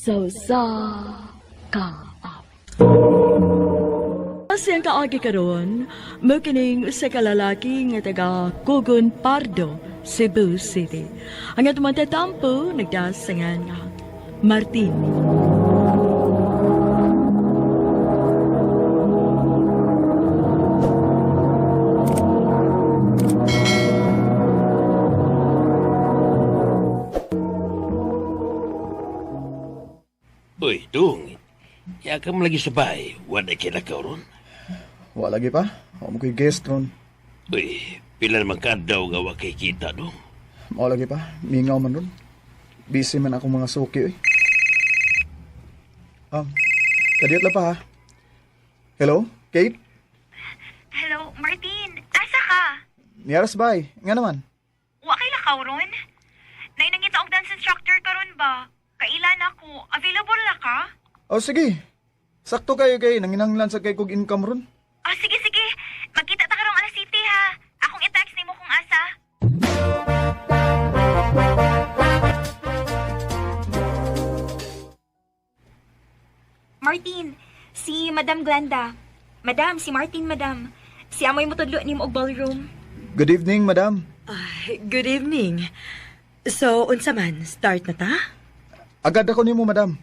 sa ka. Siyang kaagi karon, mo kining sa kalalaki nga taga Cogon Pardo, Cebu City. Ang atong tatampo nagdasangan nga Martin. Uy, Dung. Ya ka mo lagi sabay. Wala kilakaw ron. Wala lagi pa. Ako mo ko'y guest ron. Uy, pila naman ka daw nga wa kay kita, Dung. Wala lagi pa. Mingaw man ron. Busy man akong mga suki, eh. Kadiyot lang pa, ha? Hello? Kate? Hello, Martin. Asa ka? Niyaras bay. Nga naman. Wa kay lakaw ron? Nainangita og dance instructor karon ba? Kailan ako? Available na ka? Oh, sige. Sakto kayo kay nanginanglan sa kay kog income ron. Ah, sige, sige. Magkita ta karong alas city ha. Akong i-text nimo kung asa. Martin, si Madam Glenda. Madam, si Martin, Madam. Si amoy mo tudlo nimo og ballroom. Good evening, madam. Good evening. So, unsa man, start na ta? Agad ako nimo, madam.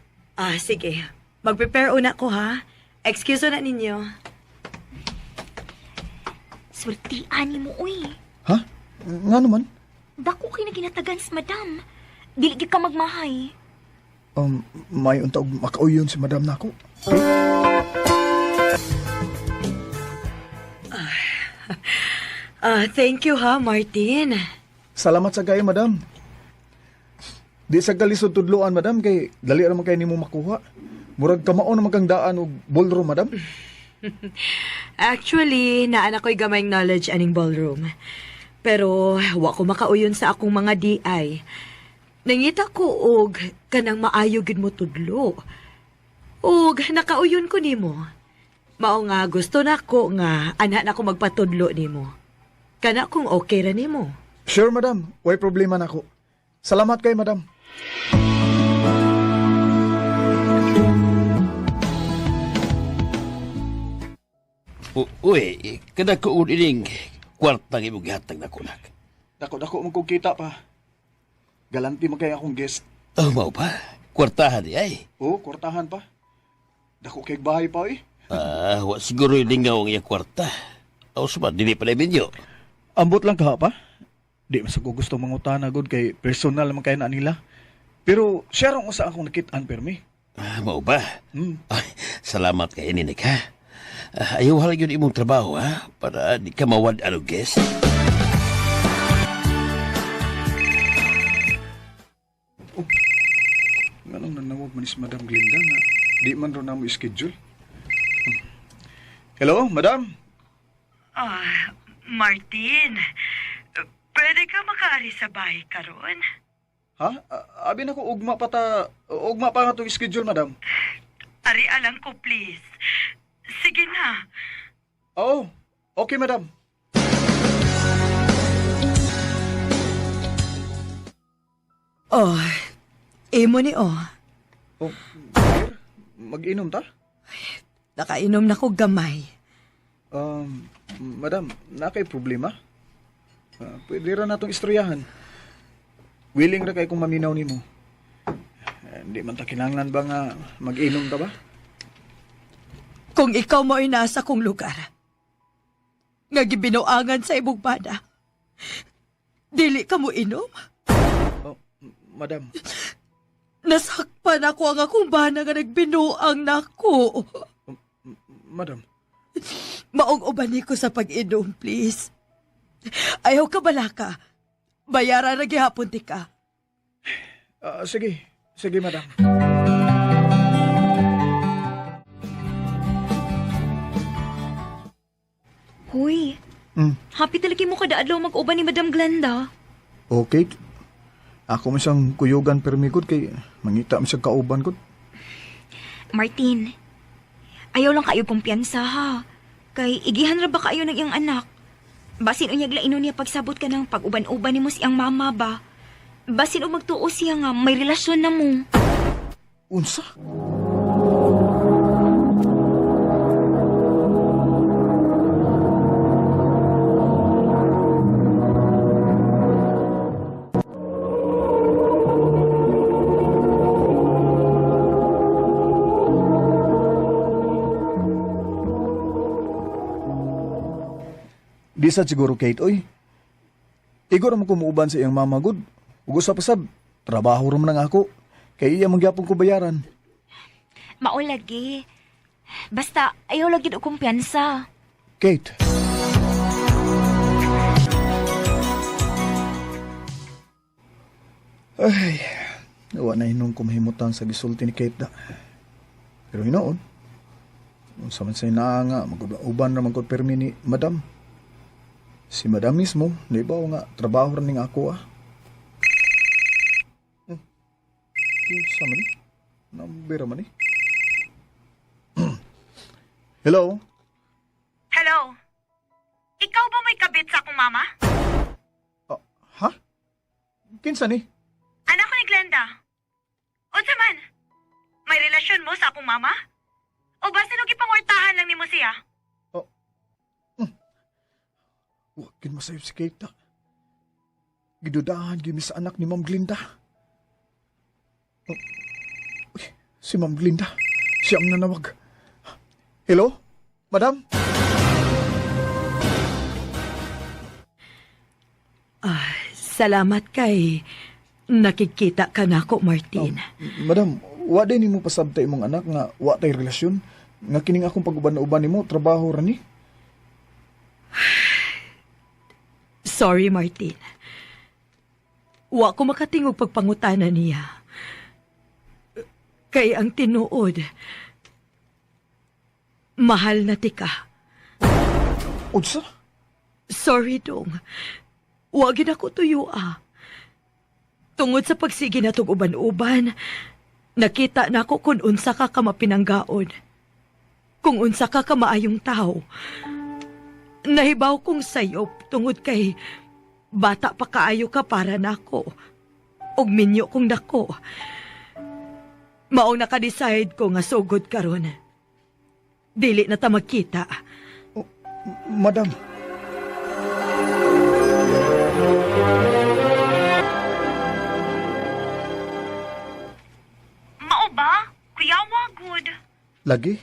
Sige. Mag-prepare una ko, ha? Excuse na ninyo. Sweltian nimo, uy. Ha? Nga naman? Dako kay naginatagan si Madam. Dili gyud ka magmahay. May unta og makauyon si madam nako. Thank you, ha, Martin. Salamat sa gayo, madam. Di sa galisod tudloan, madam, kay dali ra man kay nimo makuha. Murag kamao na magandaan og ballroom, madam. Actually, naan ako'y gamayng knowledge aning ballroom. Pero, wa ko makauyon sa akong mga DI. Nangita ko og kanang maayo gid mo tudlo. Og nakauyon ko nimo. Mao nga gusto nako nga ana na ko magpatudlo nimo. Kana kung okay ra nimo. Sure, madam. Way problema nako. Salamat kay madam. Uy, kada ko ulining kwartang imong gihatag na kunak. Dako mo kog kita pa. Galanti man kay akong guest. Oh, mao ba? Kwartahan di ay. Oh, kwartahan pa. Dako kay bahay pa, eh. Wa siguro ilingaw ang iyang kwarta. O suman, dili pa na minyo. Ambot lang ka pa. Di mas ako gusto mangutana gud kay personal man kay na nila. Pero siya ron usa akong nakitaan permi. Mao ba? Ay, salamat kay ininik ha. Ayaw halag yun imong trabaho ha, para di ka mawad ano guest. Anong nanawag man is Madam Glinda nga di man ron namo schedule. Hello, madam? Martin. Pwede ka makaari sa bahay karon? Ha? Abi na ko ugma pa nga itong schedule, madam. Ari alang ko, please. Sige na. Oh, okay, madam. Imo ni Oh, dear, mag-inom ta? Nakainom na ko gamay. Madam, nakay problema? Pwede ra natong istoryahan. Willing ra kay kung maminaw nimo. Hindi man ta kinahanglan ba nga mag-inom ka ba? Kung ikaw mo ay nasa kong lugar, nga gibinuangan sa ibong bana, dili ka mo inom? Oh, madam. Nasakpan ako ang akong bana nga nagbinuang nako. Madam. Maong ubani ko sa pag-inom, please. Ayaw ka bala ka. Bayaran na gihapon ti ka. Sige. Sige, madam. Huy, happy talaga mo kada adlaw mag-uban ni Madam Glenda. Okay. Ako man siyang kuyugan permigod kay mangita man siyang kauban ko. Martin, ayaw lang kayo kumpiyansa ha. Kay igihan ra ba kayo ng iyang anak? Basin unyag laino niya pagsabot ka ng pag-uban-uban ni mo siyang mama ba? Basin o magtuo siya nga may relasyon na mo. Unsa? Di sa siguro, Kate, oy. Igor mo kumuuban sa iyang mama, good. Ugos sa pasab, trabaho rin man ako. Kaya iya mangyapon ko bayaran. Mao lagi. Basta, ayaw lagi o kumpiyansa. Kate. Ay, nawa na hinong kumahimutan sa gisulti ni Kate da. Pero hinoon, sa man say naa nga, mag-uban na magkot-permi ni Madam. Si Madam mismo, naibaw nga, trabaho rin nga ako ah. Sa man eh? Nambira man eh? Hello? Hello? Ikaw ba may kabit sa akong mama? Ha? Kinsa ni? Anak ko ni Glenda. Unsa man? May relasyon mo sa akong mama? O ba sinugi pangortahan lang ni mo siya? Huwag masayop si Kate da. Gidudahan gini sa anak ni Ma'am Glinda. Uy, si Ma'am Glinda. Siya ang nanawag. Hello? Madam? Salamat kay nakikita ka na ako, Martin. Madam, wa din mo pasabta imong anak nga wa tay relasyon. Nga kining akong pag-uban na uban nimo trabaho ra ni. Sorry, Martin. Wa ko makatingog pagpangutana niya. Kay ang tinuod, mahal na tika. Unsa? Sorry, dong. Wagin ako tuyo ah. Tungod sa pagsige na tong uban-uban, nakita na ko kung unsa ka mapinanggaon. Kung unsa ka maayong tao. Nahibaw kong sayop tungod kay bata pa kaayo ka para nako. Og minyo kong dako. Maong nakadecide ko nga sugod karon. Dili na ta magkita. Madam. Mao ba? Kuyawa, good. Lagi?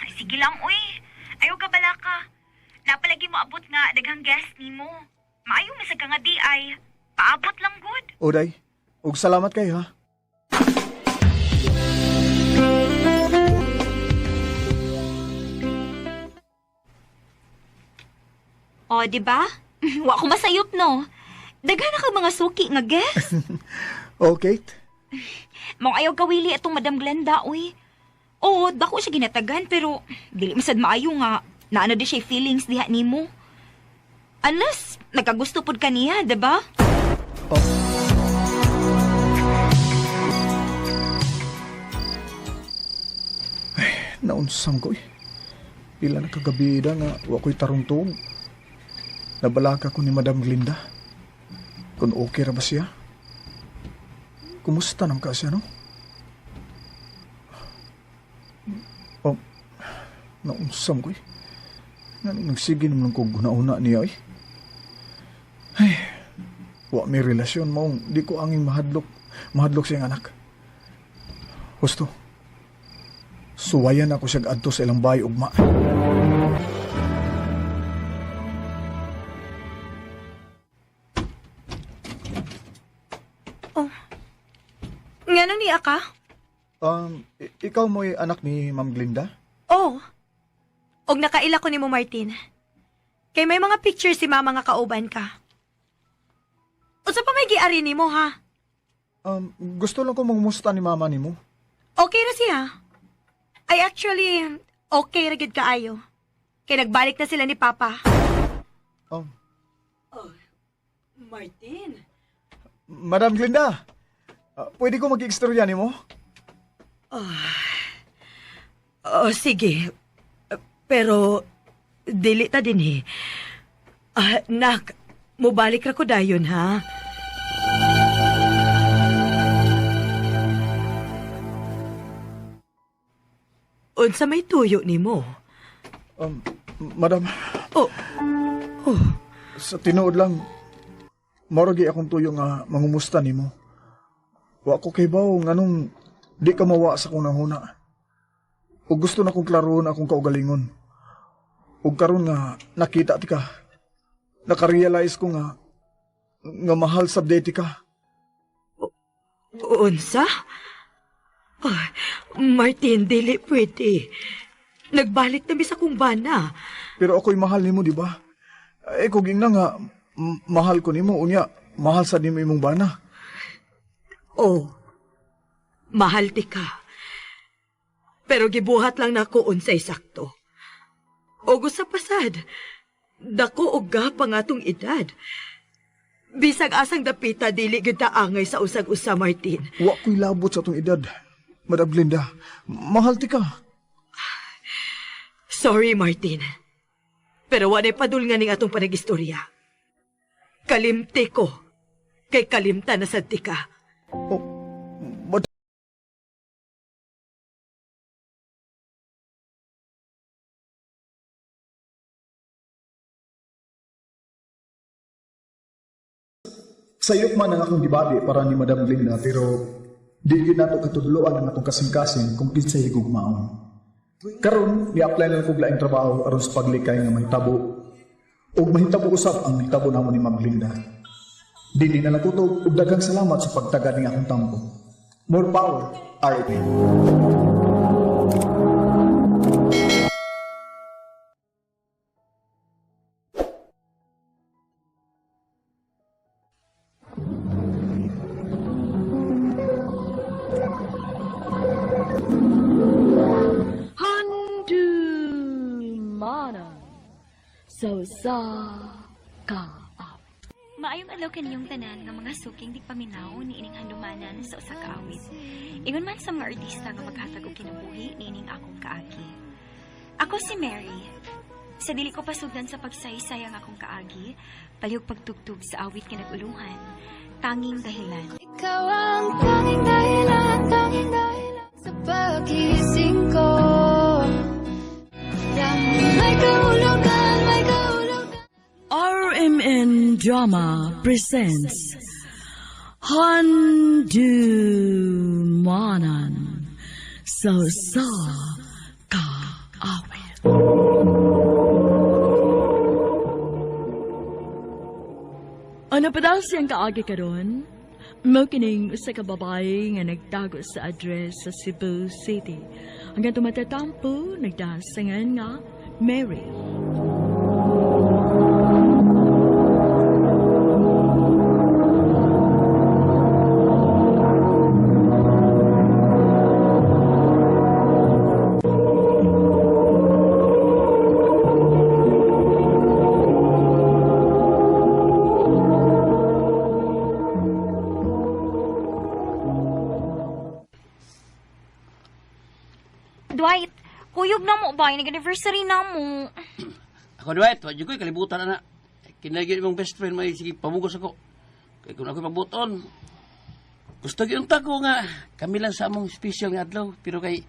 Ay, sige lang, uy. Ayaw ka bala ka. Napalagi mo abot nga daghang guest ni mo. Maayo masag ka nga di ay. Paabot lang, good. Oday, ug salamat kayo ha. O, di ba? Wa ko masayop, no? Daghan na ka mga suki nga guest. Okay. Mong ayaw kawili atong Madam Glenda, uy. Oo, dako siya ginatagan, pero dili masad maayo nga. Naano di siya feelings diha nimo. Unless, nagkagusto pod ka niya, diba? Naunsam ko eh. Pila na kagabida nga wa ko'y tarungtong. Nabalaka ko ni Madam Glinda. Kung okay ra ba siya? Kumusta nam ka siya, no? Oh, naunsam ko eh. Nagsige naman ko guna-una niya eh. Ay, wa may relasyon maong di ko angin mahadlok siyang anak. Husto, suwayan ako siya adto sa ilang bahay ugma. Nga nang niya ka? Ikaw mo'y anak ni Ma'am Glinda? Oh. Og nakaila ko ni mo, Martin. Kay may mga pictures si mama nga kauban ka. Unsa pa may giari ni mo, ha? Gusto lang ko mangumusta ni mama ni mo. Okay na siya. Ay, actually, okay ra gid kaayo. Kay nagbalik na sila ni Papa. Martin? Madam Glinda, pwede ko mag-ikstorya ni mo? Sige. Pero, dili ta din eh. Nak, mubalik ra ko dayon, ha? Unsa may tuyo nimo? Madam, Oh, sa tinuod lang, maragi akong tuyo nga mangumusta nimo. Wa ko kay bawo nganong di ka mawa sa kong nahuna. O gusto na kong klaroon akong kaugalingon. O karon nga nakita ti ka. Nakarealize ko nga mahal sabdeti ka. unsa? Oh, Martin, dili pwede. Nagbalik na bisa kong bana. Pero ako'y mahal nimo, di ba? Eh, kung na nga, mahal ko nimo, unya, mahal sa nimo imong bana. Oh, mahal ti ka. Pero gibuhat lang nako unsay sakto. O sa pasad, dako og gapang atong edad. Bisag asang dapita dili gyud ta angay sa usag-usa, Martin. Wa ko'y labot sa atong edad. Madam Glenda, mahal ti ka. Sorry, Martin. Pero wanay padulngan ning atong panagistorya. Kalimti ko. Kay kalimta na sad ti ka. Oh, but sayop man ang akong gibati para ni Madam Glenda, pero di gyud nato katudloan ang atong kasing-kasing kung kinsay higugmaon. Karon, i-apply na kong laing trabaho aron sa paglikay nga mahitabo. Ug mahitabo usab ang hitabo namo ni Ma'am Glenda. Dili na natutog ug daghang salamat sa pagtagad ning akong tampo. More power, RP. Mana so sa ka up. Maayong adlaw kaniyong tanan nga mga suking di paminaw ni ining handumanan sa usa ka awit. Ingon man sa mga artista nga maghatag og kinabuhi ni ining akong kaagi. Ako si Mary. Sa dili ko pasugdan sa pagsaysay ang akong kaagi, palihog pagtugtog sa awit nga nagulungan, tanging dahilan. Ikaw ang tanging dahilan sa pagising ko. May kahulugan. RMN Drama presents Handumanan So Sa Ka Awit. Ano pa daw siyang kaagi karon? Makining sa kababae nga nagtago sa address sa Cebu City. Hanggang tumatatampo, nagdasangan nga Mary. Dwight, kuyog na mo ba? Nag-anniversary na mo. Ako, Dwight, wadyo ko'y kalibutan na. Kinagyan mong best friend, may sige, pamugos ako. Kaya kung ako'y magbuton, gusto yung tako nga, kami lang sa among special nga adlaw. Pero kay,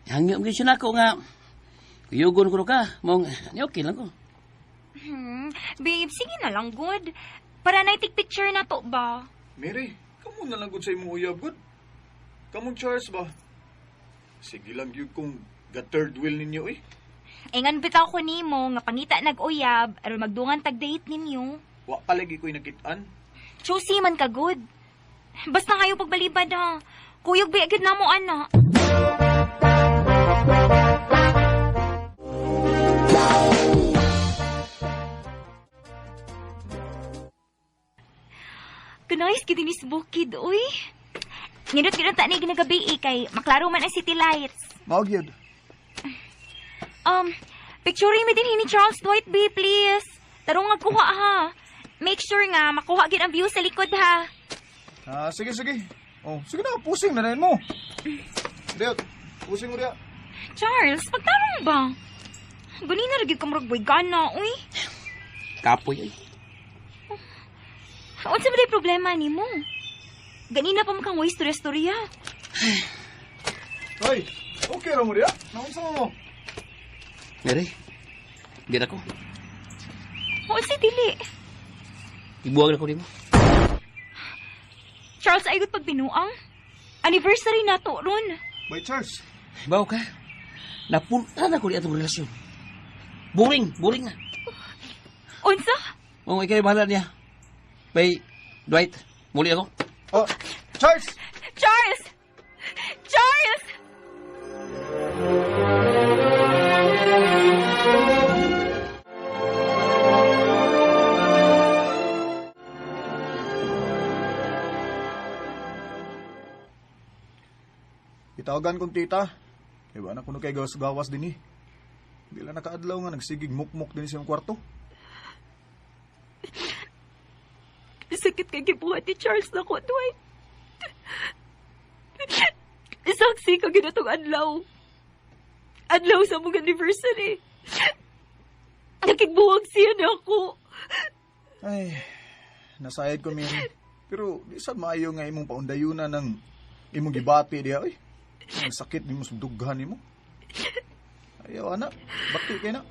hanggang gisyon ako nga, kuyugon ko ka, mong, okay lang ko. Babe, sige na lang, good. Para naitik picture na to ba? Mary, kamo na lang gud sa imong uyab gud. Kamong Charles ba? Sige lang yun kung ga-third wheel ninyo eh. Engan bitaw ko nimo nga pangita nag-uyab aron magdungan tag-date ninyo. Wa palagi ko'y nakitaan. Choosy man ka good. Basta kayo pagbalibad ha. Kuyog ba agad na mo ana. Kanais gid ni bukid oy. Nginot ta ni ginagabi kay maklaro man ang city lights. Mao gyud. Picturein mi din ni Charles Dwight B, please. Tarong magkuha ha. Make sure nga makuha gid ang view sa likod ha. Sige. Oh, sige na, pusing na rin mo. Diyan, pusing mo diyan. Charles, pagtarong ba? Gani na rin ka maragboy gana, uy. Kapoy ay. Unsa ba day problema ni mo? Ganina pa makang ways to restorya. Hoy, Okay ra mo diya? Naunsa mo? Mary, di na ko. O si dili. Ibuwag na ko din mo. Charles, ayot pag binuang. Anniversary na to ron. By Charles. Bawa ka, napunta na ko di atong relasyon. Boring na. Unsa? O, ikaw yung bahala niya. Bay, Dwight, muli ako. Oh, Charles! Charles! Charles! Itawagan kong tita. Iba na kuno kay gawas-gawas din eh. Bila nakaadlaw nga nagsigig mukmuk din siyang kwarto. Sakit kay gibuhat ni Charles na ko, Dwight. Saksi ka ginatong adlaw. Adlaw sa mong anniversary. Nakigbuwag siya na ako. Ay, nasayad ko Mary. Pero di sad maayo nga imong paundayuna ng imong gibati diha oy. Ang sakit ni mo sa dughan nimo. Ayaw anak, bakti kay na.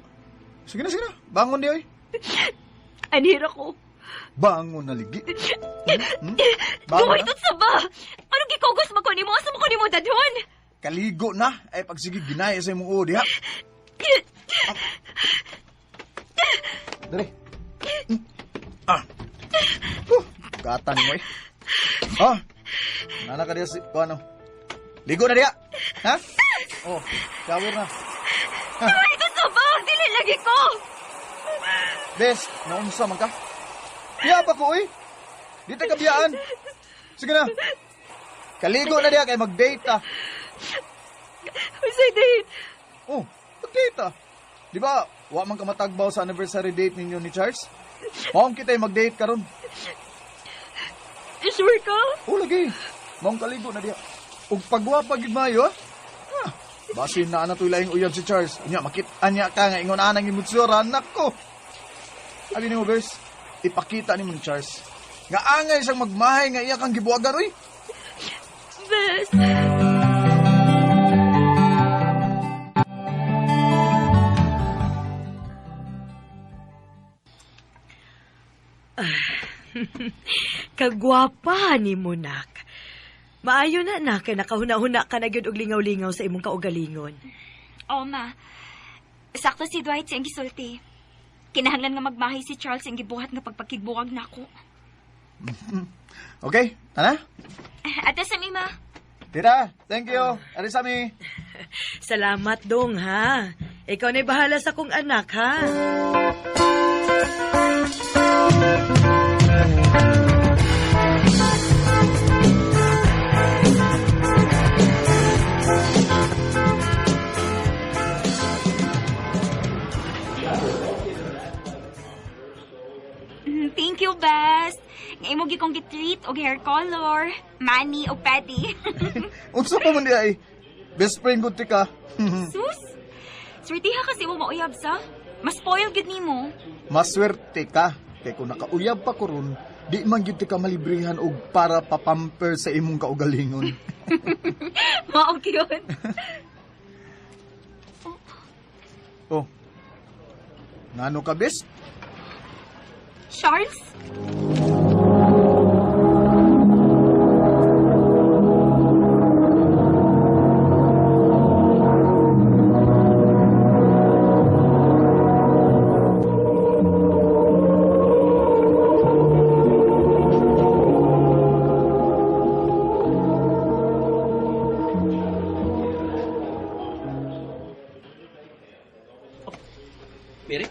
Sige na. Bangon di oy. Anira ko. Bangon na ligi. Bangon Gaway na. sa ba? Anong gikogos mo ko ni mo? Asa mo ko ni mo dadon? Kaligo na. Ay pagsige ginaya sa imong uo diha. Dali. Katan mo eh. Nana ka diya si... Ano? Ligo na diya. Ha? Oh, shower na. Gaway sa ba? Dili lagi ko. Bes, naunsa man ka? Iya pa ko eh. Di tayo kabiyaan. Sige na. Kaligo na diya kay mag-date ah. Say date. Oh, mag-date ah. Di ba, wa man ka matagbaw sa anniversary date ninyo ni Charles? Maong kita mag-date karon. Sure ka? Oh, lagi. Maong kaligo na diya. Ug pagwapa gid mayo, ah. Basin na to'y laing uyab si Charles. Unya, makit-anya ka nga ingon anang imutsura. Nako. Abi ni mo, Bes, ipakita ni mo ni Charles. Nga angay siyang magmahay nga iya kang gibuagan, uy. Bes. Kagwapa ni mo, nak. Maayo na, nak, kay nakahuna-huna ka na gyud og lingaw-lingaw sa imong kaugalingon. Oo, ma. Sakto si Dwight siyang gisulti. Kinahanglan nga magmahay si Charles ang gibuhat nga pagpakigbuwag na ako. Okay, tana? Ate sa ma. Tira, thank you. Ari sa mi. Salamat dong, ha? Ikaw na'y bahala sa kong anak, ha? Thank you, Best. Ngayon mo gikong gitreat o hair color, mani o petty. Unsa pa man di ay? Best friend ko tika. Sus, swertiha kasi mo mauyab sa. Mas spoil gid nimo. Maswerte ka. Kay kung nakauyab pa ko ron, di man gyud ka malibrihan og para papamper sa imong kaugalingon. Maog yun. Oh. Ngano ka, bes? Charles? Mary,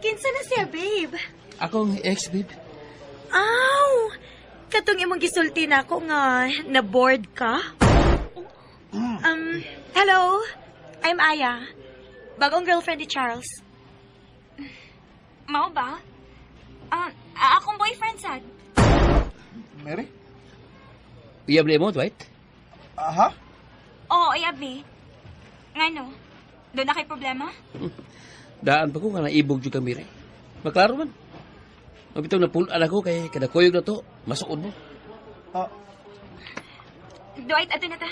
Kinsa na siya, babe? akong ex, babe. Aw! Katong imong gisulti na ako nga na-bored ka? Hello? I'm Aya. Bagong girlfriend ni Charles. Mao ba? Akong boyfriend, sad. Mary? Uyab na mo, Dwight? Aha? Oo, ayabi. Ngano? Doon na kay problema? Daan pa ko nga naibog dyan ka, Mary. Maklaro man. Mabitaw na pulaan ako kay kadakoyog na to. Masukod mo. Ah, Dwight, ato na ta.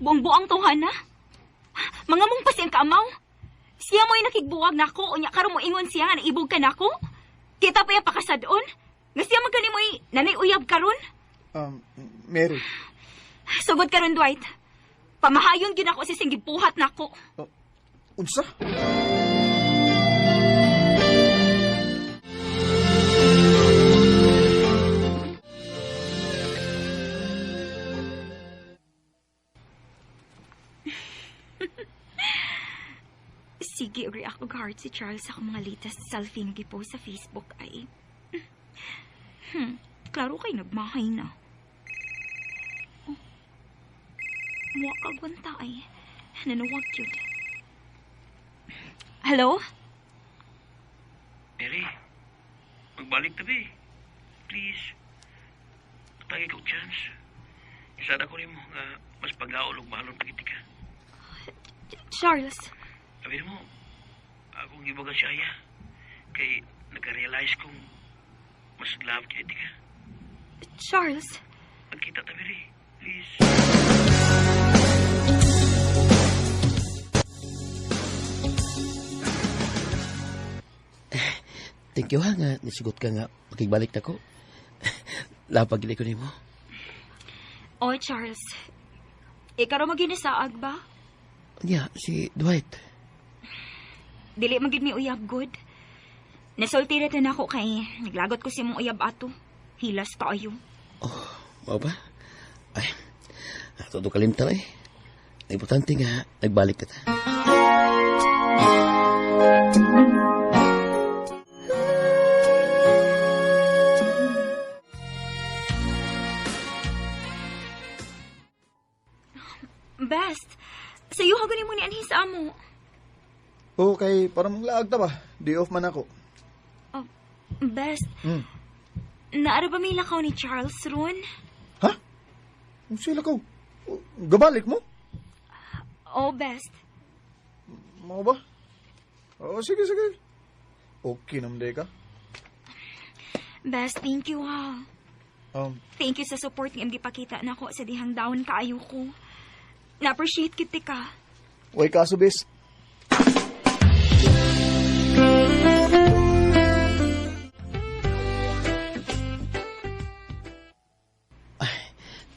Buang-buang tuhan na. Mga mong pasiyang kaamaw. Siya mo'y nakigbuwag na ako, unya karon mo ingon siya nga naibog ka na ako. Kita pa yung pakasadon. Nga siya magkani mo'y nanay uyab karon. Mary. Sugod karon, Dwight. Pamahayon gyud ako sa singgipuhat na ako. Unsa? Sige, uri ako guard si Charles sa mga latest selfie nga gipost sa Facebook ay. Klaro kay nagmahay na. Oh. Muwa kagwanta ay. Nanawag yun. Hello? Mary, magbalik tabi. Please. Patagi kong chance. Isada ko rin mo nga mas pag-aol o malong pagiti ka. Charles? Sabi mo, akong ibaga siya ya. Kay nagka-realize kong mas love kita ka. Charles? Magkita tabi rin. Please. Thank you ha nga. Nisugot ka nga. Makigbalik na ko. Lapag ko ni mo. Oh, Charles. Ikaw rin maginisaag ba? Yeah, si Dwight. Dili magid mi uyab good. Nasulti na tan ako kay naglagot ko si mong uyab ato. Hilas tayo. Oh, mau ba? Ay, ato do kalimtan eh. Importante nga, nagbalik ka ta. Best. Sa'yo hagunin mo ni anhi sa amo. Okay, para mong laag ta ba? Day off man ako. Oh, Best. Hmm. Naara ba may lakaw ni Charles ron? Ha? Ang sila ko. Gabalik mo? Oh, Best. Mau ba? Oo, sige, sige. Okay naman day ka. Best, thank you ha. Thank you sa support ng gipakita na ako sa dihang down kaayo ko. Na-appreciate kita ka. Way kaso, bes.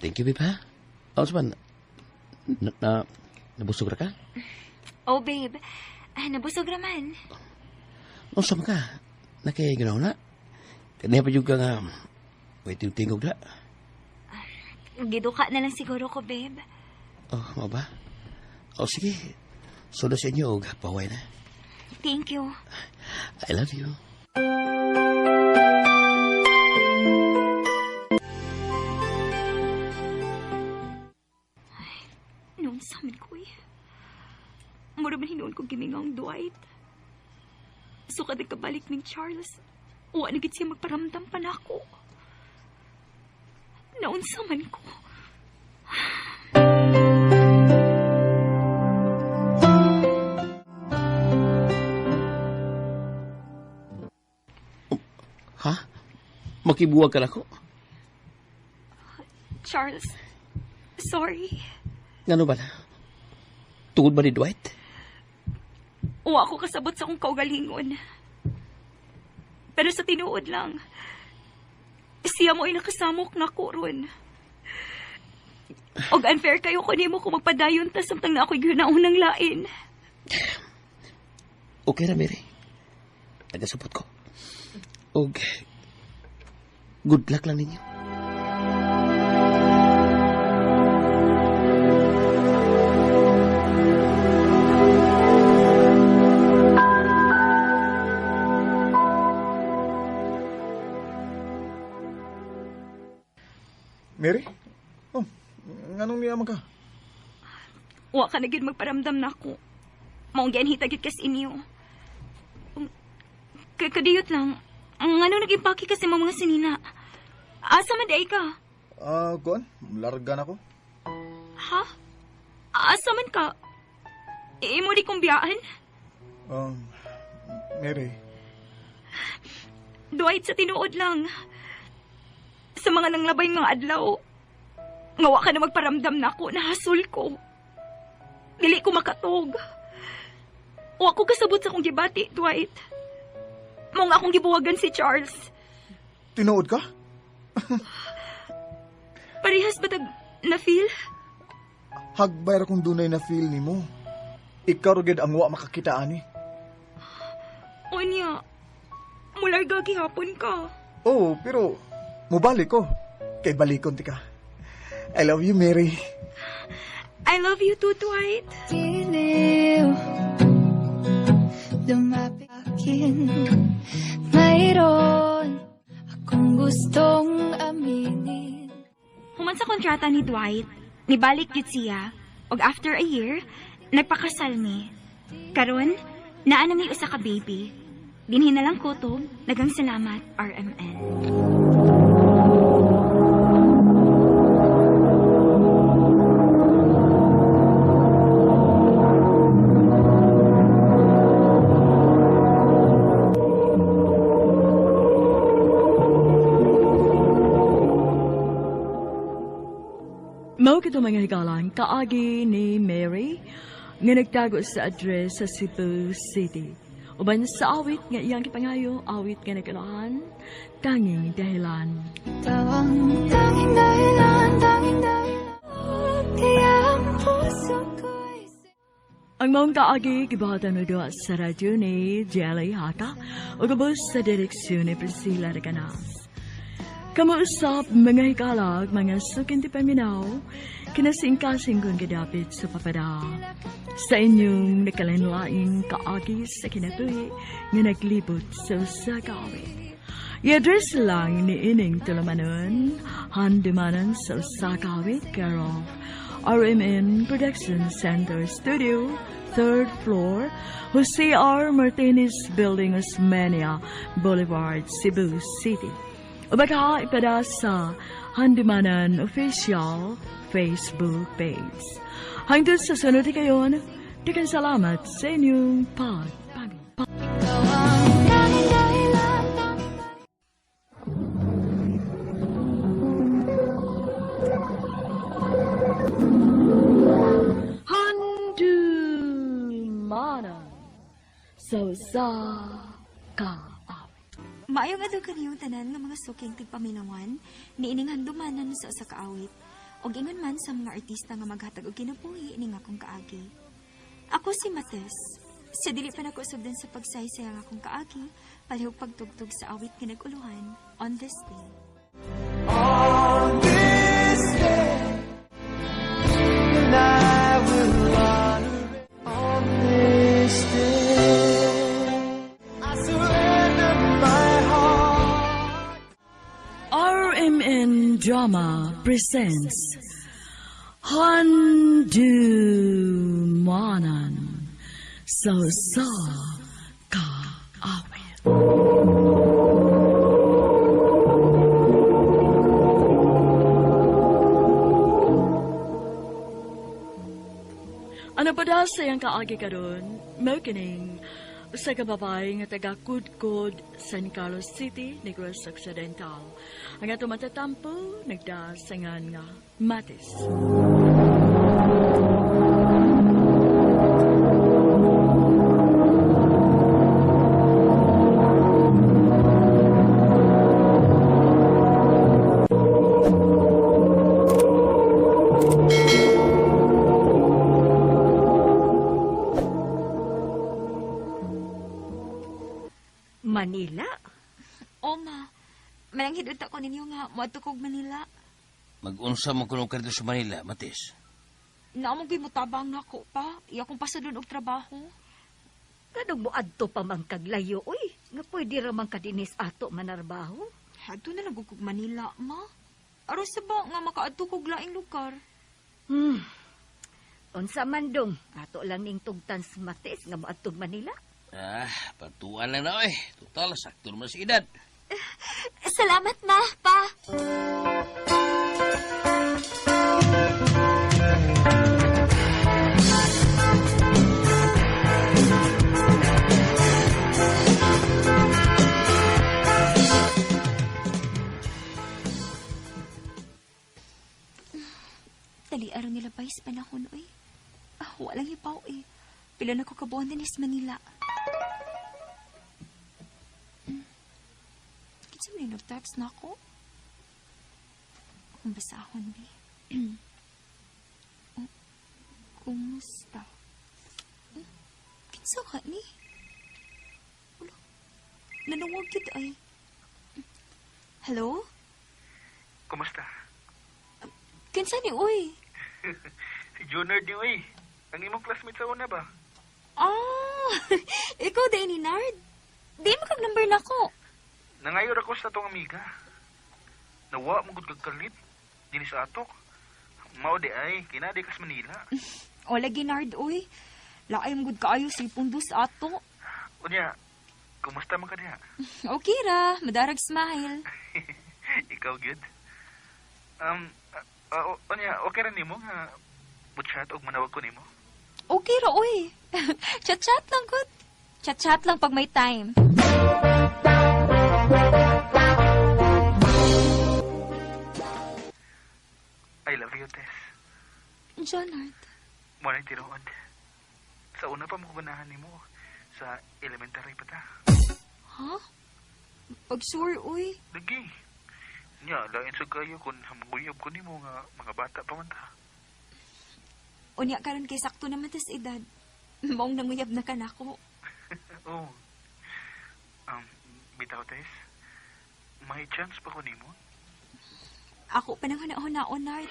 Thank you, babe, ha? Ano saman? Nabusog ra ka? Oh, babe. Nabusog raman. Ano sama ka? Nakiganaw na? Kanya pa juga nga, may tingog na. Giduka na lang siguro ko, babe. Oh, mau ba? Oh, sige. Soda sa inyo, paway na. Thank you. I love you. Noon sa amin ko eh. Mura man hinuon ko gimingang Dwight. So kada kabalik ng Charles, uwa na gid siya magparamdam pa na ako. Noon sa man ko. Ha? Makibuwag ka na ko? Charles, sorry. Ngano ba na? Tungod ba ni Dwight? Uwa ako kasabot sa akong kaugalingon. Pero sa tinuod lang, siya mo ay nakasamok na ko ron. Og unfair kayo ko nimo kung magpadayon ta samtang na ako'y ginaunang lain. Okay na, Mary. Nagasupot ko. Og good luck lang ninyo. Mary? Oh, anong niyaman ka? Uwa ka na gid magparamdam na ako. Maong giyan hitagit kas inyo. Kadiyot lang. Ang ano nag-impake kasi mga sinina. Asa man day ka? Kuan, larga na ko. Ha? Asa man ka? Imo di kong biyaan? Mary. Dwight, sa tinuod lang. Sa mga nanglabay nga adlaw, ngawa ka na magparamdam na ako, nahasol ko. Dili ko makatog. O ako kasabot sa akong gibati, Dwight. Mao nga akong gibuwagan si Charles. Tinuod ka? Parehas ba tag na-feel? Hagbayra kung dunay na feel ni mo. Ikaw rugid ang wa makakita ani. O niya, mulay gagihapon ka. Oo, pero mubalik ko. Kay balikon ti ka. I love you, Mary. I love you too, Dwight. Diliw, lumapit akin. Mayroon akong gustong aminin. Human sa kontrata ni Dwight, nibalik gid siya, og after a year, nagpakasal mi. Karon, naa na may usa ka baby. Dinhin na lang kutob, nagang salamat, RMN. Mao kito mga higalan, kaagi ni Mary nga nagtago sa address sa Cebu City. Uban sa awit nga iyang kipangayo, awit nga nagkalahan, tanging dahilan. Tawang tanging dahilan, kaya ang puso ko'y Ang maong kaagi, gibahatan mo doon sa radyo ni Jelly Haka o gabos sa direksyon ni Priscilla Reganas. Kamuusap mga hikalag, mga sukin ti paminaw, kinasingkasing kong kadapit sa papada. Sa inyong nakalinlaing kaagi sa kinatuhi nga naglibot sa usakawit. I-address lang ni Ining Tulamanon, handumanan sa usakawit, care of RMN Production Center Studio, 3rd floor, Jose R. Martinez Building, Osmeña Boulevard, Cebu City. O baka ipada sa Handimanan Official Facebook page. Hanggang sa sunod kayon, daghang salamat sa inyong pagpapanood. tawang tanging dahilan, Handumanan sa kaawit. Maayo nga daw kaniyong tanan ng mga suking tigpaminawan, niining handumanan sa usa ka awit, og ingon man sa mga artista nga maghatag og kinabuhi ining akong kaagi. Ako si Mates. Sa dili pa nako sugdan sa pagsaysay ang akong kaagi, palihog pagtugtog sa awit nga naguluhan on this day. RMN Drama presents Handumanan sa kaawit. Ano pa daw sa iyang kaagi karon? Mao kining sa kababay nga taga Kudkod, San Carlos City, Negros Occidental. Ang ato matatampo, nagdasangan nga Matis. Manila? O ma, malanghid unta ko ninyo nga moadto kog Manila. Mag-unsa mo kuno kadto sa Manila, Matis? Naamong gimutabang nako pa, iya kong pasadun og trabaho. Kanong moadto pa man kaglayo, uy. Nga pwede ramang kadinis ato manarbaho. Hadto na lang kog Manila, ma. Aron sa ba nga makaadto kog laing lugar? Unsa man dong, ato lang ning tugtan sa Matis nga moadtog Manila. Patuan lang na eh. Total, sakto naman sa edad. Salamat ma, pa. Walang ipaw eh. Pila na ko kabuan din is Manila. Kasi may nag-text na ako. Kung basahon, Bi. Oh, kumusta? Kinsa ka ni? Wala. Nanawag yun ay. Hello? Kumusta? Kinsa ni, uy? Si Junard ni Uy. Ang imong classmate sa una ba? Ah, ikaw din ni Nard. Di mo kag-number na ko. Nangayor ako sa tong amiga. Nawa mo gud kag kalit. Dili sa atok. Mao di ay, kinadi kas Manila. O lagi, Nard, uy. Laay mo gud kaayo si pundos ato. Unya, kumusta man ka diha? Okay ra, madarag smile. Ikaw good. Unya, okay ra nimo nga butchat og manawag ko nimo. Okay ra, uy. Chat-chat lang, good. Chat-chat lang pag may time. I love you, Tess. Jonard. Mo na tinuod. Sa una pa mo ganahan nimo sa elementary pa ta. Ha? Pag sure, uy. Lagi. Nya, lain sa kayo kung hamuyab ko nimo nga mga bata pa man ta. Unya karon kay sakto naman tas edad. Maong nanguyab na ka na ko. Oh. Bitaw, Tess. May chance pa ko nimo? Ako pa nang huna-huna, Nard.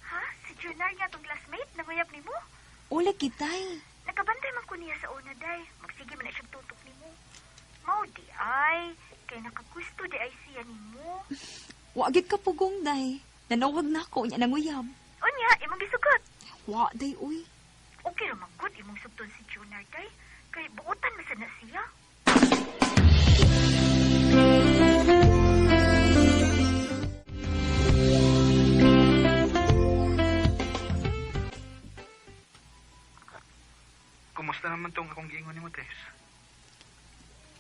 Ha? Si Junard nga tong classmate? Nanguyab ni mo? Ula kitay. Nakabantay man ko niya sa una, day. Magsige man na siyang tutok ni mo. Mao di ay. Kaya nakagusto di ay siya ni mo. Wagit ka pugong, day. Nanawag na ako, niya nanguyab. Unya, imong gisugot. Wa, day, uy. Okay ra man gud imong subton si Junard, day. Kay buutan man sana siya. Kumusta naman tong akong giingon nimo, Tess?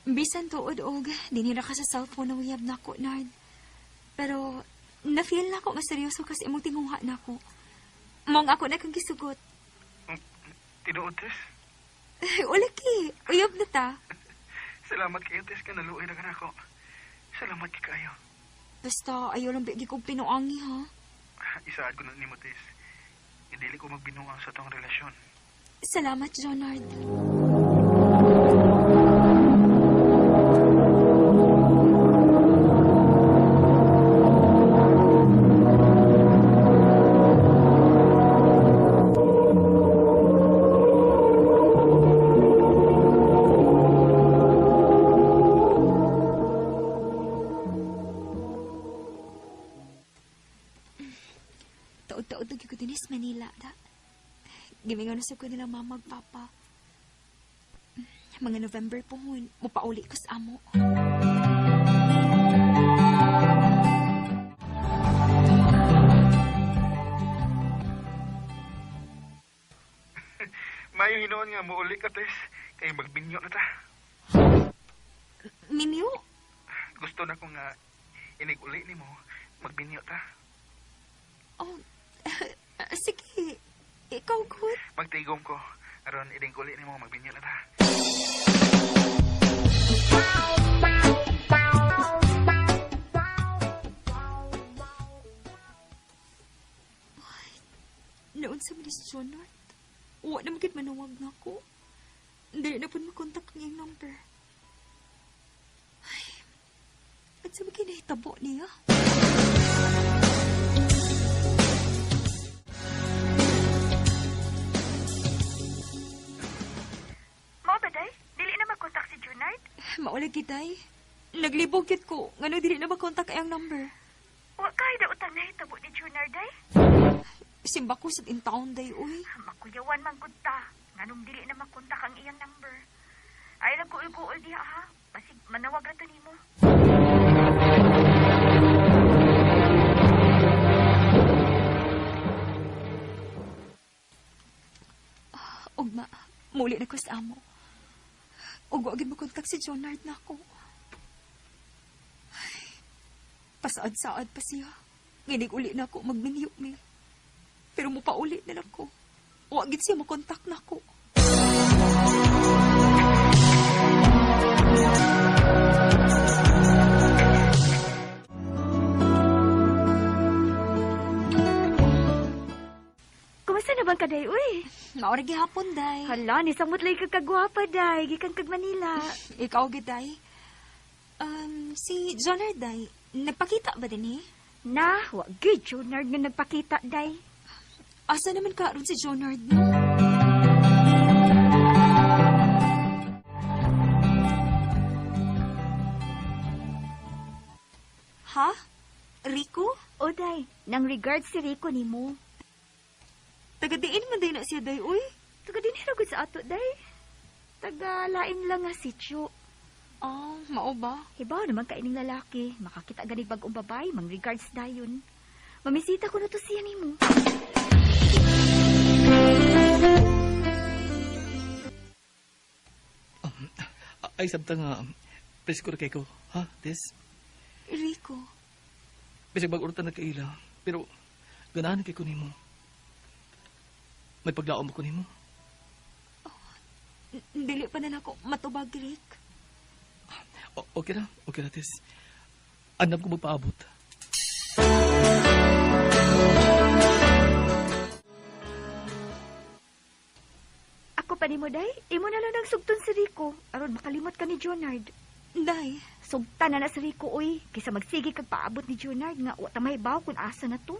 Bisan tuod og, dinira ka sa cellphone na uyab na ako, Nard. Pero, na-feel na ako nga seryoso kasi imong tinguha na ako. Mong ako na kang gisugot. Tinuod, Tess? Ulaki, uyab na ta. Salamat kayo, Tess, ka naluoy na ka na ako. Salamat kayo. Basta, ayaw lang bigi kong pinuangi, ha? Isaad ko na nimo, Tess. Hindi ko magbinuang sa tong relasyon. Salamat, Jonard. Taod-taod lagi ko din is Manila, da. Gimingon na sa ko nila mama ug papa. Mga November po hun, mupauli ko sa amo. Mayo hinoon nga mo uli ka, Tess. Kaya magbinyo na ta. Minyo? Gusto na ko nga inig-uli ni mo. Magbinyo ta. Oh, sige. Ikaw, good. Magtigom ko. Aron ining-uli ni mo. Magbinyo na ta. Noon sa Minis Jonard, wa na magit manawag na ako. Hindi na po makontak ang iyong number. Ay, at sa maging nahitabo niya. Mao ba, day? Dili na magkontak si Junard? Maulag kitay. Naglibog kit ko. Ngano dili na makontak ang number. Wa kay da utang nahitabo ni Junard, day? Simba ko sa intaon day, uy. Makuyawan man gud ta. Nganong dili na makontak ang iyang number. Ay lang kuul-kuul diha, ha? Basig manawag ra to nimo. Ugma, muli na ko sa amo. Ug wagin mo kontak si Jonard na ako. Pasaad-saad pa siya. Nginig uli na ako magmingyok ni. Pero mo pa uli na lang ko. Wagit siya makontak na ko. Kumusta na bang ka, day, uy? Maura gihapon, day. Hala, ni samot lay kagwapa, day. Gikan kag Manila. Ikaw, gid, day. Si Jonard, day. Nagpakita ba din eh? Na, wag gid, Junard nga nagpakita, day. Asa naman ka ron si Jonard, no? Ha? Rico? O, day, nang regards si Rico ni mo. Taga-diin man day na siya, day, uy. Taga din hiragod sa ato, day. Taga lain lang nga sityo. Ah, mao ba? Hibaw naman kaining lalaki. Makakita ganig bagong babay, mang regards dayon. Mamisita ko na to siya ni mo. Ay, sabta nga, presko na kay ko. Ha, Tess? Rico. Bisag bag-urutan na kaila. Pero, ganahan kay ko nimo. May paglaom ko nimo. Dili pa na ako matubag, Rick. Okay na, Tess. Andam ko magpaabot. Ako pa ni mo, day. Imo na lang nagsugton si Rico. Aron makalimot ka ni Jonard. Day, Sugtan na si Rico, uy. Kisa magsige kag paabot ni Jonard nga wata mahibaw kung asa na to.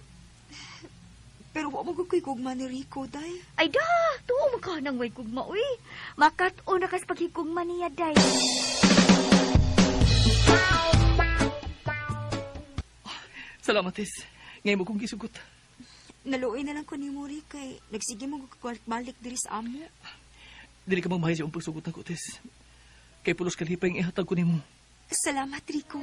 pero wa mo gugma ni Rico, day. Ay da! Tuo mo ka nang way kugma, uy. Makat-o na kas paghikugma niya, day. Salamat, Tess. Ngayon mo kong gisugot. Naluoy na lang ko ni Mori kay nagsige mo balik diri sa amo. Dili ka magmahay sa pagsugot na ko, Tess. Kay pulos kalipay ang ihatag ko nimo. Salamat, Rico.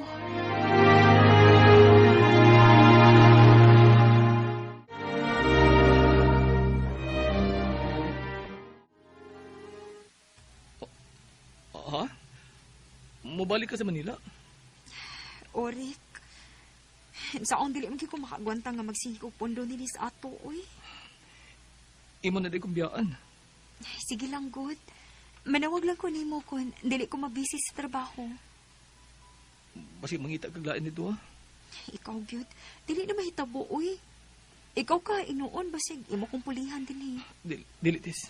Ha? Mabalik ka sa Manila? O, Rick. Saong dili man gyud ko makagwanta nga magsige og pondo nini sa ato, uy. Imo na di kong biyaan. Sige lang, good. Manawag lang ko nimo kung dili ko mabisi sa trabaho. Basi mangita kaglain nito, ha? Ikaw, gyud. Dili na mahitabo, uy. Ikaw ka, inuon, basig imo kong pulihan din eh. Dili, Tess.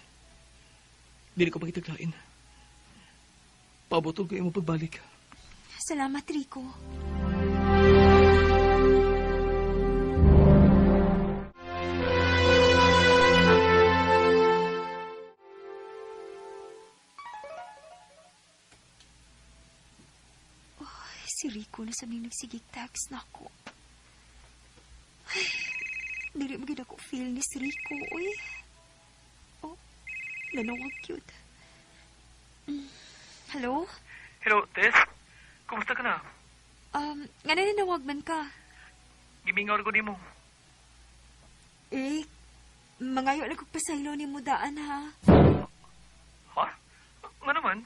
Dili ko makitaglain. Pabotol ko imo pagbalik. Salamat, Rico. Si Rico na sa ning nagsigig text na ako. Ay, dili magid ako feel ni si Rico, uy. Oh, nanawag cute. Hello? Hello, Tess. Kumusta ka na? Nga nanawag man ka. Gimingaw ko nimo. Rick, mangayo na kong pasaylo ni mo daan, ha? Ha? Nga naman?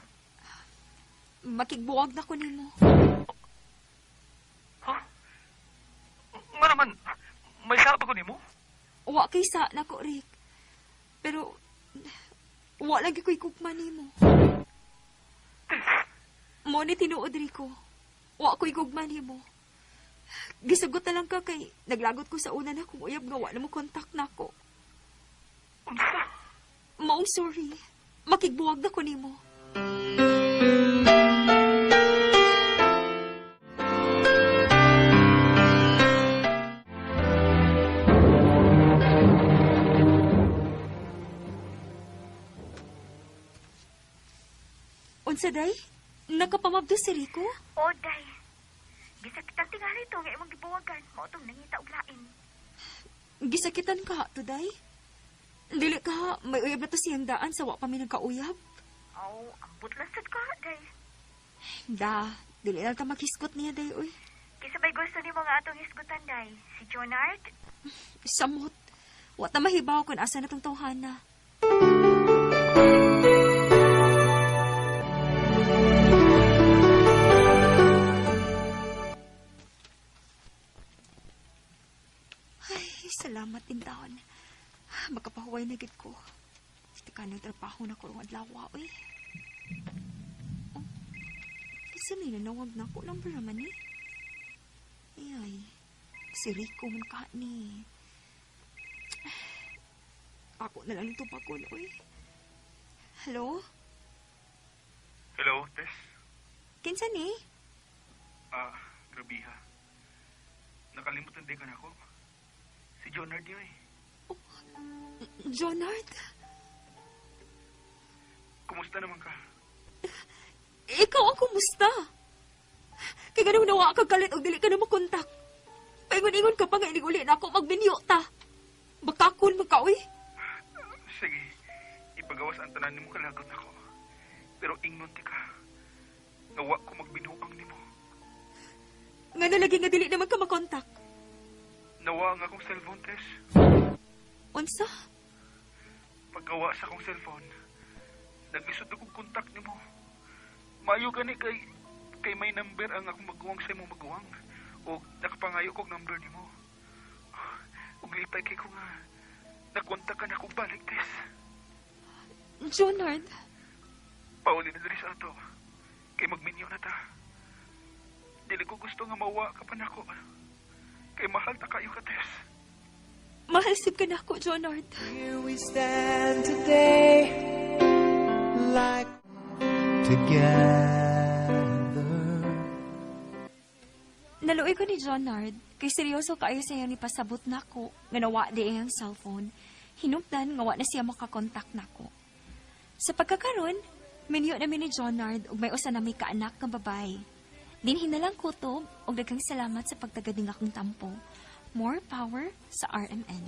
Makigbuwag na ko ni mo. Ha? Nga naman? May saba ko nimo? Wa kaysa na ko, Rick. Pero, wa lagi ko'y kukman ni mo. Mo ni tinuod, Rico. Wa ko'y kukman ni mo. Gisagot na lang ka kay naglagot ko sa una na kung uyab nga wa na mo kontak na ko. Unsa? Maong sorry. Makigbuwag na ko ni mo. Unsa day? Nakapamabdo si Rico? O, day. Gisakitang tingali to nga imong gibuwagan. Mao tong nangita og lain. Gisakitan ka, today? Dili ka, may uyab na to siyang daan sa wa pa mi nagkauyab. Aw, ambot lang sad ka, day. Da, dili lang ta maghiskot niya, day, uy. Kisabay gusto nimo nga atong hisgutan, day. Si Jonard? Samot. Wa ta mahibaw kung asa na tong tawhana. salamat din taon. Magkapahuway na gid ko. Tika ng trabaho na ko rong adlaw, oy. Oh, kasi may nanawag na ko. Number naman eh. Ay, si Rico man ka ni. Ako na lang ito pagod, oy. Hello? Hello, Tess. Kinsa ni? Grabe ha. Nakalimutan din ka na ako. Si Jonard yun eh. Jonard? Kumusta naman ka? Ikaw ang kumusta? Kaya ganun nawa ka galit o dili ka na makontak. Paingon-ingon ka pa nga inig uli na ako magbinyo ta. Bakakon mo ka, uy. Sige, ipagawas ang tanan mo kalagot ako. Pero ingnon ti ka. Nawa ko magbinuang ni mo. Nga na lagi nga dili naman ka makontak. Nawa nga akong cellphone, Tess. Unsa? Paggawa sa akong cellphone, naglisod akong kontak ni mo. Mayo gani kay may number ang akong maguwang sa imong maguwang. O nakapangayo kong number ni mo. Ug lipay kay ko nga nakontak ka na akong balik, Tess. Jonard? Pauli na dali sa ato. Kay magminyo na ta. Dili ko gusto nga mawa ka pa nako. Kay mahal ta kayo ka, Tess. Mahalsip ka na ako, Jonard. Here we stand today, like together. Naluoy ko ni Jonard, kay seryoso kaayo siya ni pasabot na ko, nga nawa di ang cellphone. Hinungdan nga wa na siya makakontak na ko. Sa pagkakaroon, minyo namin ni Jonard ug may usa na may kaanak nga babae. Dinhin na lang kutob ug daghang salamat sa pagtagading akong tampo. More power sa RMN.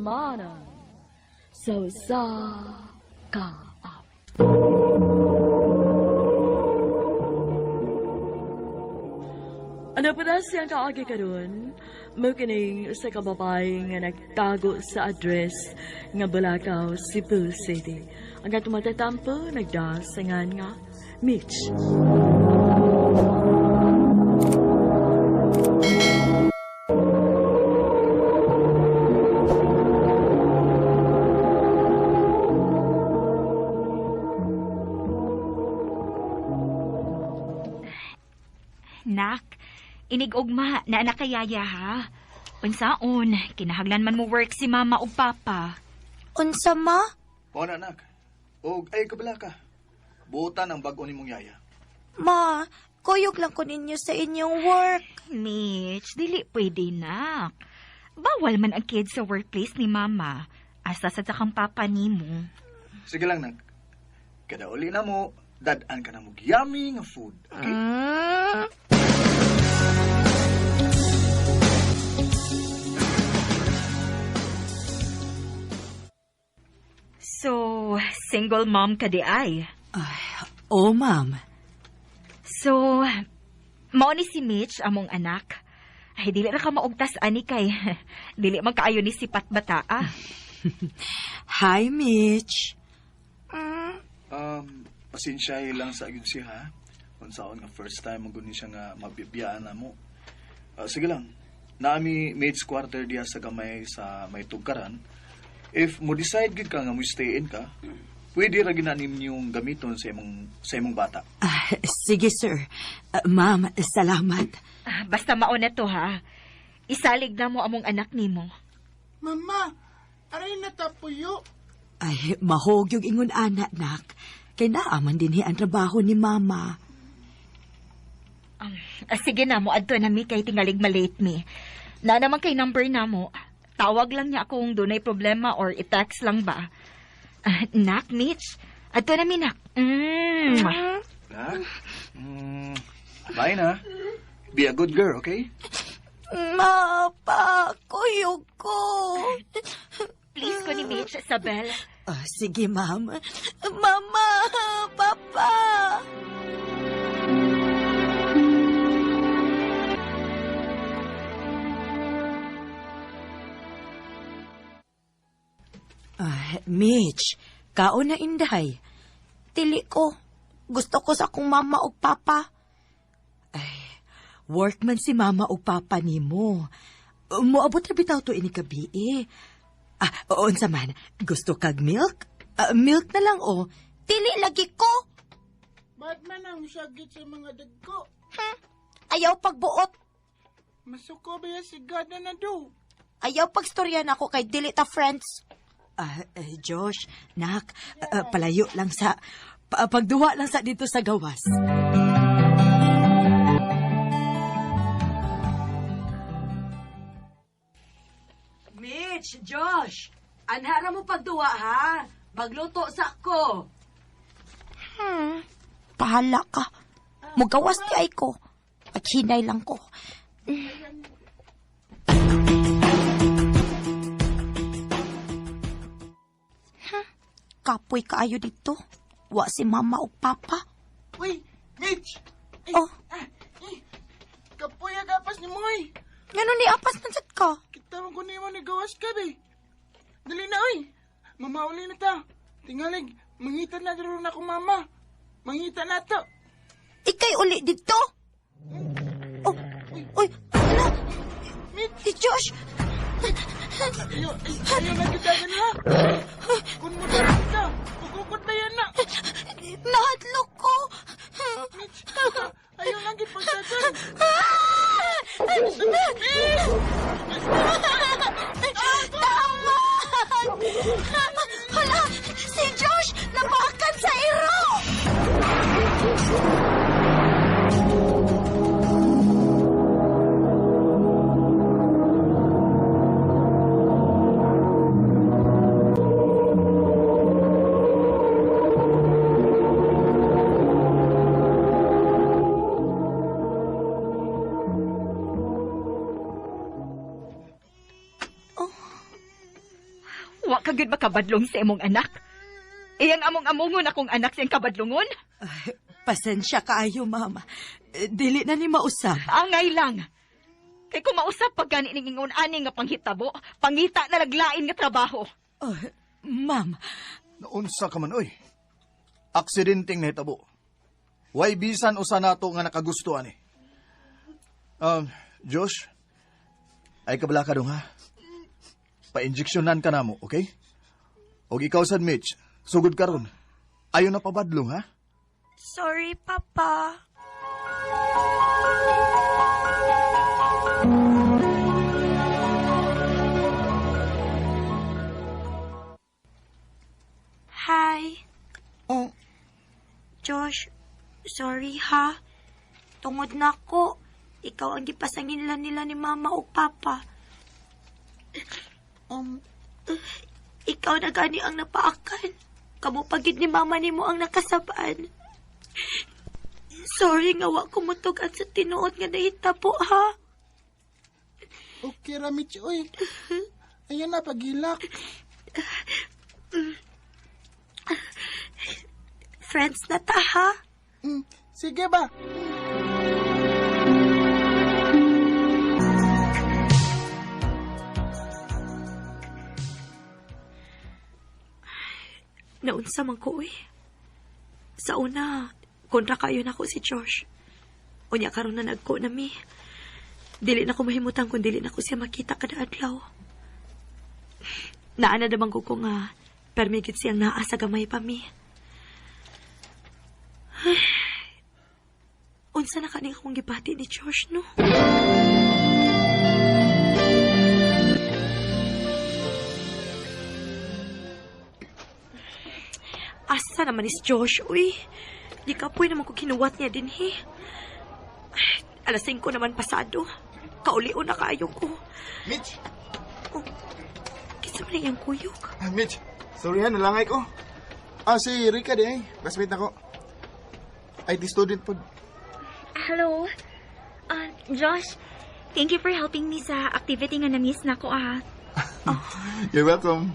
Mana so sa ka. Ano pa na siyang kaagi karon? Mukining sa kababay nga nagtago sa address nga Balakaw, Cebu City. Ang tumatatampo nagdasangan nga Mitch. Nak, inig ugma na anak kayaya ha. Unsaon, kinahaglan man mo work si mama ug papa. Unsa ma? O na, anak. O, ay, kabala ka. Buutan ang bago ni mong yaya. Ma, kuyog lang ko ninyo sa inyong work. Mitch, dili pwede nak. Bawal man ang kids sa workplace ni mama. Asa sa kang papa nimo. Sige lang, nak. Kada uli na mo, dadaan ka na mo yummy nga food. Okay? So, single mom ka di ay? Oh, ma'am. So, mao ni si Mitch among anak. Ay, dili ra ka maugtas ani kay dili man kaayo ni sipat bata ah. Hi, Mitch. Pasensya lang sa agad siya, ha? Kung saan nga first time magunin siya nga mabibiyaan na mo. Sige lang. Naami maid's quarter diya sa gamay sa may tugkaran. If mo decide gid ka nga mo stay in ka, pwede ra ginanim niyong gamiton sa imong bata. Sige, sir. Ma'am, salamat. Basta mao na to ha. Isalig na mo among anak nimo. Mama, aray na tapuyo. Ay, mahog yung ingon anak, nak. Kay naaman din ang trabaho ni mama. Sige na mo, adto na mi kay tingalig malate mi. Na naman kay number na mo. Tawag lang niya kung dunay problema or i-text lang ba. Nak, Mitch. Adto na mi, nak. Nak? Bye na. Be a good girl, okay? Ma, pa, kuyog ko. Please ko ni Mitch, Isabel. Sige, ma'am. Mama, papa. Mitch, kaon na inday. Dili ko. Gusto ko sa akong mama o papa. Workman si mama o papa nimo. Moabot na bitaw to ini gabi eh. Unsa man, gusto kag milk? Milk na lang o. Dili lagi ko. Ba't man ang sagit sa mga dagko? Ayaw pagbuot. Masuko ba yung sigada na do? Ayaw pagstoryan ako kay dili ta friends. Josh, nak, palayo lang sa... pagduwa lang sa dito sa gawas. Mitch, Josh, anhara mo pagduwa ha? Magluto sa ko. Bahala ka. Mugawas di ay ko. Paghinay lang ko. Kapoy kaayo dito. Wa si mama o papa. Uy, Mitch! Oh. Kapoy agapas ni Moy. Ngano ni apas man sad ka? Kita mo kunin mo ni gawas ka, be. Dali na, oy. Mamauli na ta. Tingalig, mangita na rin ako, mama. Mangita na to. Ikay uli dito? Oh, uy, hala. Si Josh. Ayaw na kita ha. Kung mo na kita, pagkukot na yan na. Nahadlok ko. Mitch, ayaw lang ipagsasan. Tama! Hala, si Josh napakan sa iro. Wa ka gid makabadlong sa imong anak. Iyang among-amongon akong anak sa iyang kabadlongon. Pasensya kaayo, mama. Dili na ni mausap. Angay lang. Kay kung mausap pag gani ning ingon ani nga panghitabo, pangita na naglain nga trabaho. Ma'am. Naunsa ka man, oy. Aksidenteng nahitabo. Way bisan usa nato nga nakagustuhan eh. Josh, ay kabala ka dong ha? Pa-injeksyonan ka na mo, okay? Og ikaw sad Mitch, sugod ka ron. Ayaw na pabadlong ha? Sorry, Papa. Hi. Oh, Josh, sorry ha. Tungod na ko. Ikaw ang gipasangin nila ni Mama o Papa. Ikaw na gani ang napaakan. Kamu pagid ni Mama ni mo ang nakasabaan. Sorry nga wa ko mutugan sa tinuod nga nahitabo ha. okay ra, Mitch, oy. Ayan na, paghilak. Friends na ta ha. Sige ba? Naunsa man ko Sa una, kontra kayo na ko si Josh. Unya karon na nagko na mi. Dili na ko mahimutang kung dili na ko siya makita kada adlaw. Naana naman ko nga permigit siyang naa sa gamay pa mi. Unsa na kaning akong gibati ni Josh, no? Asa naman is Josh, uy. Di ka po naman ko kinuwat niya din, he. Alas 5 naman pasado. Kauliw na kayo ko. Mitch! Oh, kisa man yung kuyok. Mitch, sorry ha, nalangay ko. Si Rika di ay. Classmate ako. IT student po. Hello. Josh, thank you for helping me sa activity nga na-miss na ko, You're welcome.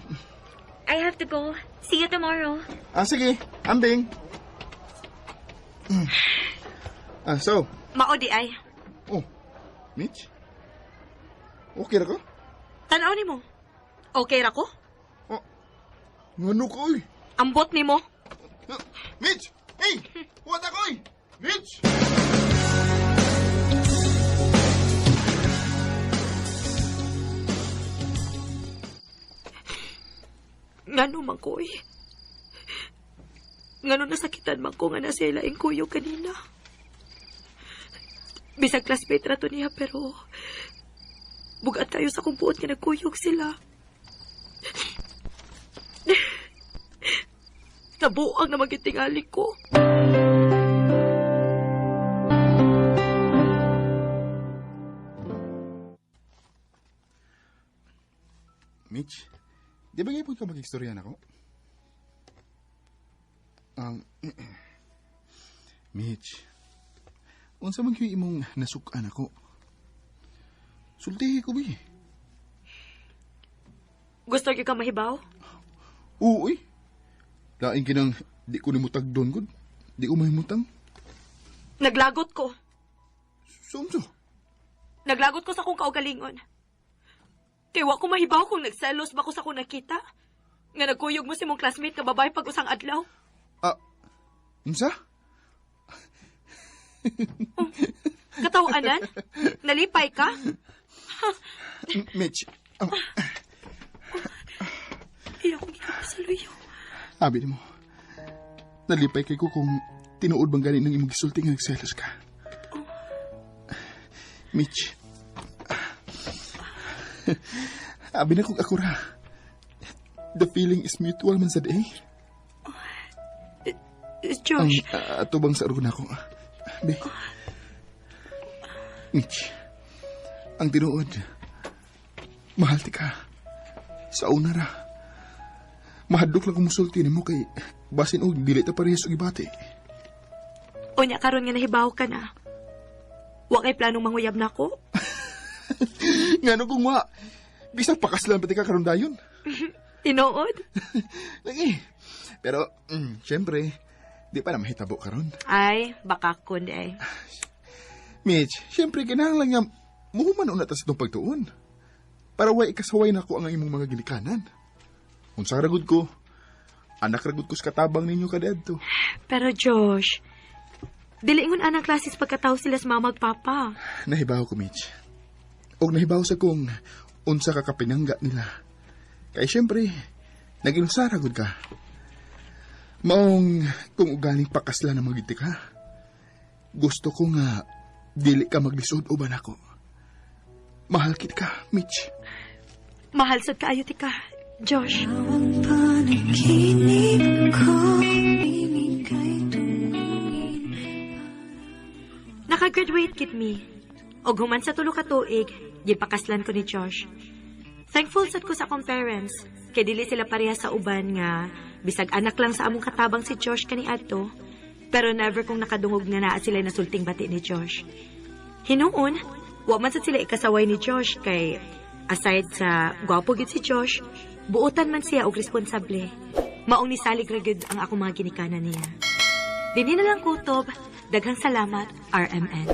I have to go. See you tomorrow. Sige. Ambing. So? Maodi ay. Oh, Mitch? Okay ra ko? Tanaw ni mo. Okay ra ko? Ngano ka, oy? Ambot ni mo. Mitch! Hey! Huwag ako, oy! Mitch! Ngano man ko eh. Ngano nasakitan man ko nga na sila ang kuyo kanina. Bisag classmate rato niya pero bugat kayo sa kumpuot nga nagkuyog sila. Nabuang na magitingali ko. Mitch, di ba gaypon ka mag-istorya na ko? Mitch, unsa man kayo imong nasukan ako? Sultihi ko ba eh? Gusto ka mahibaw? Oo eh. Laing kinang di ko nimutag doon ko. Di ko mahimutang. Naglagot ko. Sumso? Naglagot ko sa kong kaugalingon. Kaya wa ko mahibaw kung nagselos ba ko sa kong nakita. Nga nagkuyog mo si mong classmate na babae pag usang adlaw. Unsa? Katawanan? Nalipay ka? Mitch, Iyak kong ikapasaluyo. abi mo. Nalipay kay ko kung tinuod bang ganin ng imong gisulti nga nagselos ka. Mitch. Abi na kong akura. The feeling is mutual man sa day. Josh. Ato bang sa aruna ko. Be. Mitch. Ang tinuod. Mahal ti ka. Sa una ra. Mahadlok lang kumusulti ni mo kay basin og dili ta parehas og ibati. Unya karon nga nahibaw ka na. Wa kay planong manguyab na ko? Ngano kung wa? Bisag pakaslan pati ka karon dayon. Tinuod? Lagi. Pero, syempre, di pa na mahitabo karon. Ay, baka kun eh. Mitch, syempre, kinahanglan nga muhuman una ta sa itong pagtuon. Para way ikasaway na ko ang imong mga ginikanan. Unsa ragod ko, anak ragod ko sa katabang ninyo kadadto. Pero Josh, dili ingon anang klases pagkataw sila sa mama ug papa. Nahibaw ko, Mitch. Og nahibaw sa kung unsa ka kapinangga nila. Kaya syempre, naging usaragod ka. Maong kung ugaling pakasla na magiti ka, gusto ko nga dili ka maglisod uban ako. Mahal kit ka, Mitch. Mahal sad kaayo ti ka, Josh. Nakagraduate kit me. Og human sa tulo ka tuig, gipakaslan ko ni Josh. Thankful sad ko sa akong parents, kay dili sila pareha sa uban nga bisag anak lang sa among katabang si Josh kaniadto, pero never kong nakadungog nga naa sila nasulting bati ni Josh. Hinuon, wa man sad sila ikasaway ni Josh kay aside sa gwapo gid si Josh, buotan man siya og responsable. Maong ni salig ra gyud ang akong mga ginikanan niya. Dinhi na lang kutob, daghang salamat, RMN.